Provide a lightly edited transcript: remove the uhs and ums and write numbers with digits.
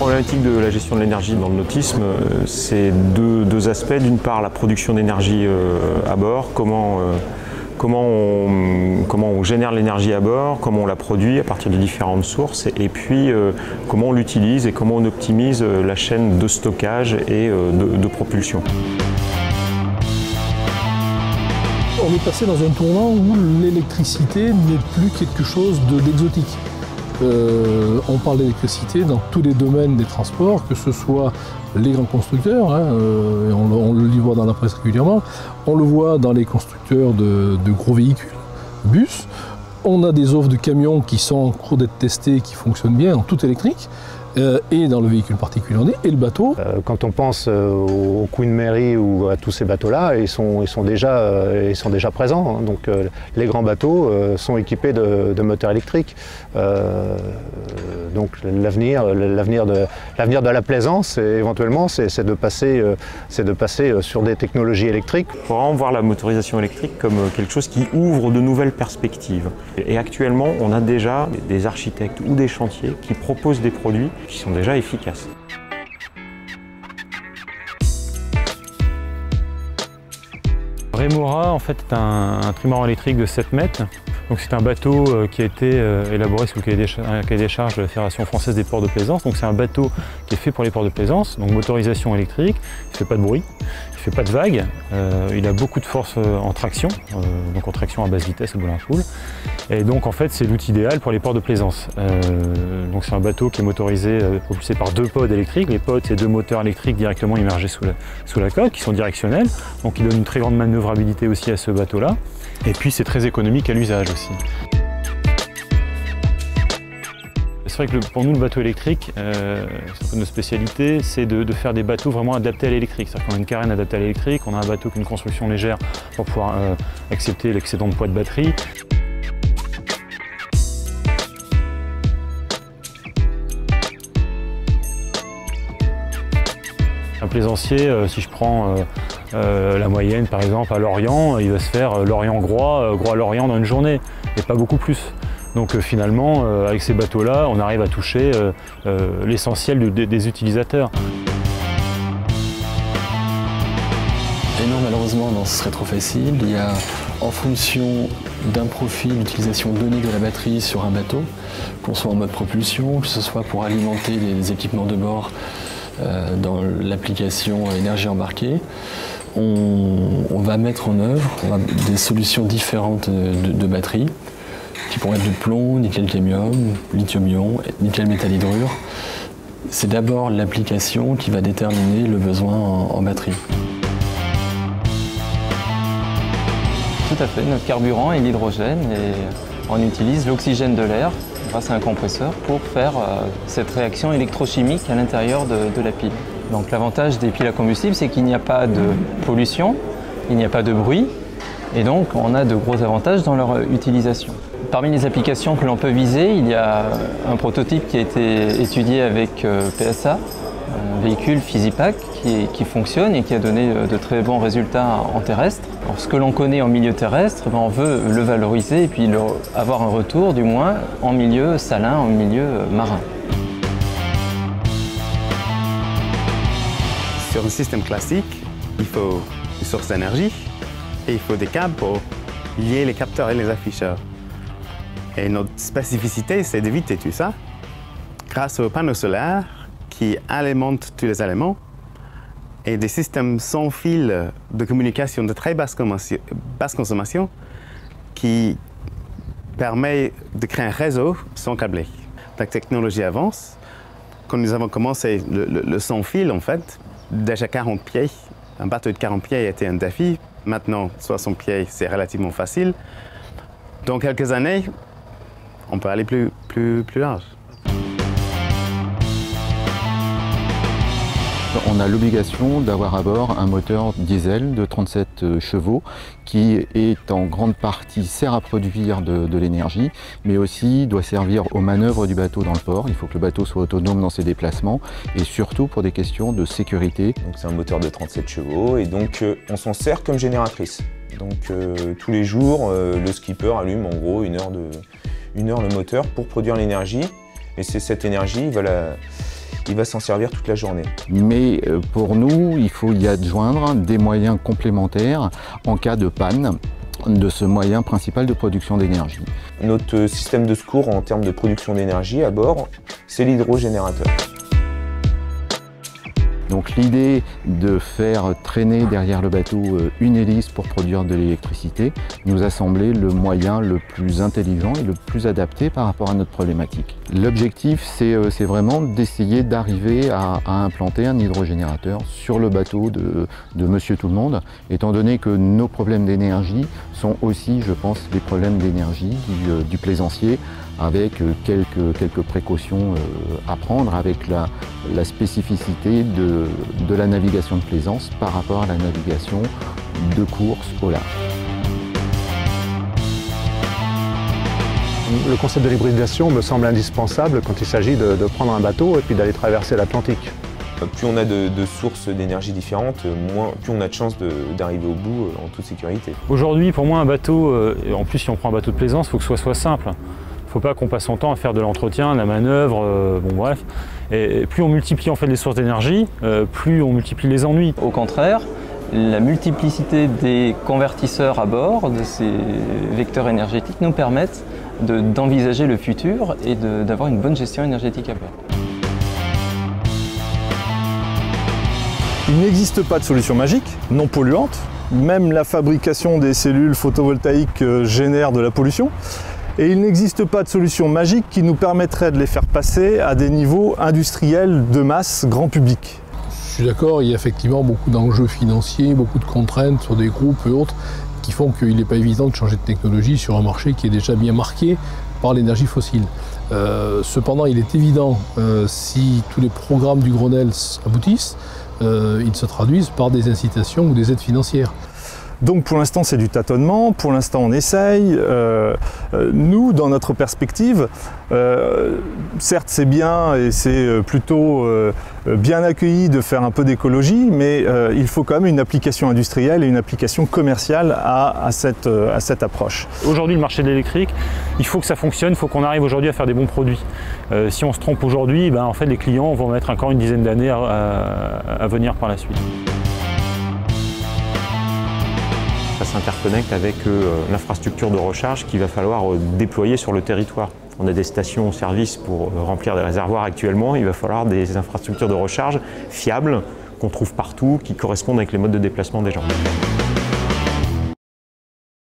problématique de la gestion de l'énergie dans le nautisme, c'est deux aspects. D'une part, la production d'énergie à bord, comment on génère l'énergie à bord, comment on la produit à partir de différentes sources, et puis comment on l'utilise et comment on optimise la chaîne de stockage et de propulsion. On est passé dans un tournant où l'électricité n'est plus quelque chose d'exotique. On parle d'électricité dans tous les domaines des transports, que ce soit les grands constructeurs, et on le voit dans la presse régulièrement, on le voit dans les constructeurs de gros véhicules, bus. On a des offres de camions qui sont en cours d'être testés, qui fonctionnent bien en tout électrique, et dans le véhicule particulier, et le bateau. Quand on pense au Queen Mary ou à tous ces bateaux-là, ils sont déjà présents. Donc les grands bateaux sont équipés de moteurs électriques. Donc l'avenir de la plaisance, éventuellement, c'est de passer sur des technologies électriques. Il faut vraiment voir la motorisation électrique comme quelque chose qui ouvre de nouvelles perspectives. Et actuellement, on a déjà des architectes ou des chantiers qui proposent des produits qui sont déjà efficaces. Remora en fait est un trimaran électrique de 7 mètres. Donc c'est un bateau qui a été élaboré sous le cahier des charges de la Fédération française des ports de plaisance. Donc c'est un bateau qui est fait pour les ports de plaisance, donc motorisation électrique, il ne fait pas de bruit, il ne fait pas de vagues, il a beaucoup de force en traction, donc en traction à basse vitesse à boulin à poule. Et donc en fait c'est l'outil idéal pour les ports de plaisance. Donc c'est un bateau qui est motorisé, propulsé par 2 pods électriques. Les pods, c'est 2 moteurs électriques directement immergés sous la coque, qui sont directionnels, donc ils donnent une très grande manœuvrabilité aussi à ce bateau-là. Et puis c'est très économique à l'usage aussi. C'est vrai que pour nous le bateau électrique, c'est un peu notre spécialité, c'est de faire des bateaux vraiment adaptés à l'électrique. C'est-à-dire qu'on a une carène adaptée à l'électrique, on a un bateau qui a une construction légère pour pouvoir accepter l'excédent de poids de batterie. Un plaisancier, si je prends la moyenne par exemple à Lorient, il va se faire Lorient-Groix, Groix-Lorient dans une journée, et pas beaucoup plus. Donc finalement, avec ces bateaux-là, on arrive à toucher l'essentiel des utilisateurs. Et non, malheureusement, non, ce serait trop facile. Il y a, en fonction d'un profil d'utilisation donnée de la batterie sur un bateau, qu'on soit en mode propulsion, que ce soit pour alimenter les équipements de bord dans l'application énergie embarquée, on va mettre en œuvre des solutions différentes de batteries qui pourraient être de plomb, nickel-cadmium, lithium-ion, nickel-métal-hydrure. C'est d'abord l'application qui va déterminer le besoin en batterie. Tout à fait, notre carburant est l'hydrogène et on utilise l'oxygène de l'air grâce à un compresseur pour faire cette réaction électrochimique à l'intérieur de la pile. Donc l'avantage des piles à combustible, c'est qu'il n'y a pas de pollution, il n'y a pas de bruit, et donc on a de gros avantages dans leur utilisation. Parmi les applications que l'on peut viser, il y a un prototype qui a été étudié avec PSA, un véhicule Physipack qui fonctionne et qui a donné de très bons résultats en terrestre. Alors, ce que l'on connaît en milieu terrestre, on veut le valoriser et puis avoir un retour du moins en milieu salin, en milieu marin. Sur un système classique, il faut une source d'énergie et il faut des câbles pour lier les capteurs et les afficheurs. Et notre spécificité, c'est d'éviter tout ça grâce aux panneaux solaires qui alimentent tous les éléments et des systèmes sans fil de communication de très basse consommation qui permet de créer un réseau sans câblé. La technologie avance. Quand nous avons commencé le sans fil, en fait, déjà 40 pieds, un bateau de 40 pieds était un défi. Maintenant, 60 pieds, c'est relativement facile. Dans quelques années, on peut aller plus large. On a l'obligation d'avoir à bord un moteur diesel de 37 chevaux qui est en grande partie sert à produire de l'énergie, mais aussi doit servir aux manœuvres du bateau dans le port. Il faut que le bateau soit autonome dans ses déplacements et surtout pour des questions de sécurité. C'est un moteur de 37 chevaux et donc on s'en sert comme génératrice. Donc tous les jours, le skipper allume en gros une heure le moteur pour produire l'énergie. Et c'est cette énergie, il va s'en servir toute la journée. Mais pour nous, il faut y adjoindre des moyens complémentaires en cas de panne de ce moyen principal de production d'énergie. Notre système de secours en termes de production d'énergie à bord, c'est l'hydrogénérateur. Donc l'idée de faire traîner derrière le bateau une hélice pour produire de l'électricité nous a semblé le moyen le plus intelligent et le plus adapté par rapport à notre problématique. L'objectif, c'est vraiment d'essayer d'arriver à implanter un hydrogénérateur sur le bateau de Monsieur Tout-le-Monde, étant donné que nos problèmes d'énergie sont aussi, je pense, les problèmes d'énergie du plaisancier, avec quelques précautions à prendre, avec la spécificité de la navigation de plaisance par rapport à la navigation de course au large. Le concept de l'hybridation me semble indispensable quand il s'agit de prendre un bateau et puis d'aller traverser l'Atlantique. Plus on a de sources d'énergie différentes, plus on a de chances d'arriver au bout en toute sécurité. Aujourd'hui, pour moi, un bateau, en plus si on prend un bateau de plaisance, il faut que ce soit simple. Il ne faut pas qu'on passe son temps à faire de l'entretien, de la manœuvre, bon bref. Et plus on multiplie en fait les sources d'énergie, plus on multiplie les ennuis. Au contraire, la multiplicité des convertisseurs à bord de ces vecteurs énergétiques nous permettent d'envisager le futur et d'avoir une bonne gestion énergétique à bord. Il n'existe pas de solution magique, non polluante. Même la fabrication des cellules photovoltaïques génère de la pollution. Et il n'existe pas de solution magique qui nous permettrait de les faire passer à des niveaux industriels de masse grand public. Je suis d'accord, il y a effectivement beaucoup d'enjeux financiers, beaucoup de contraintes sur des groupes et autres qui font qu'il n'est pas évident de changer de technologie sur un marché qui est déjà bien marqué par l'énergie fossile. Cependant, il est évident, si tous les programmes du Grenelle aboutissent, ils se traduisent par des incitations ou des aides financières. Donc pour l'instant c'est du tâtonnement, pour l'instant on essaye. Nous, dans notre perspective, certes c'est bien et c'est plutôt bien accueilli de faire un peu d'écologie, mais il faut quand même une application industrielle et une application commerciale à cette approche. Aujourd'hui le marché de l'électrique, il faut que ça fonctionne, il faut qu'on arrive aujourd'hui à faire des bons produits. Si on se trompe aujourd'hui, en fait les clients vont mettre encore une dizaine d'années à venir par la suite. Ça s'interconnecte avec l'infrastructure de recharge qu'il va falloir déployer sur le territoire. On a des stations-service pour remplir des réservoirs actuellement, il va falloir des infrastructures de recharge fiables qu'on trouve partout, qui correspondent avec les modes de déplacement des gens.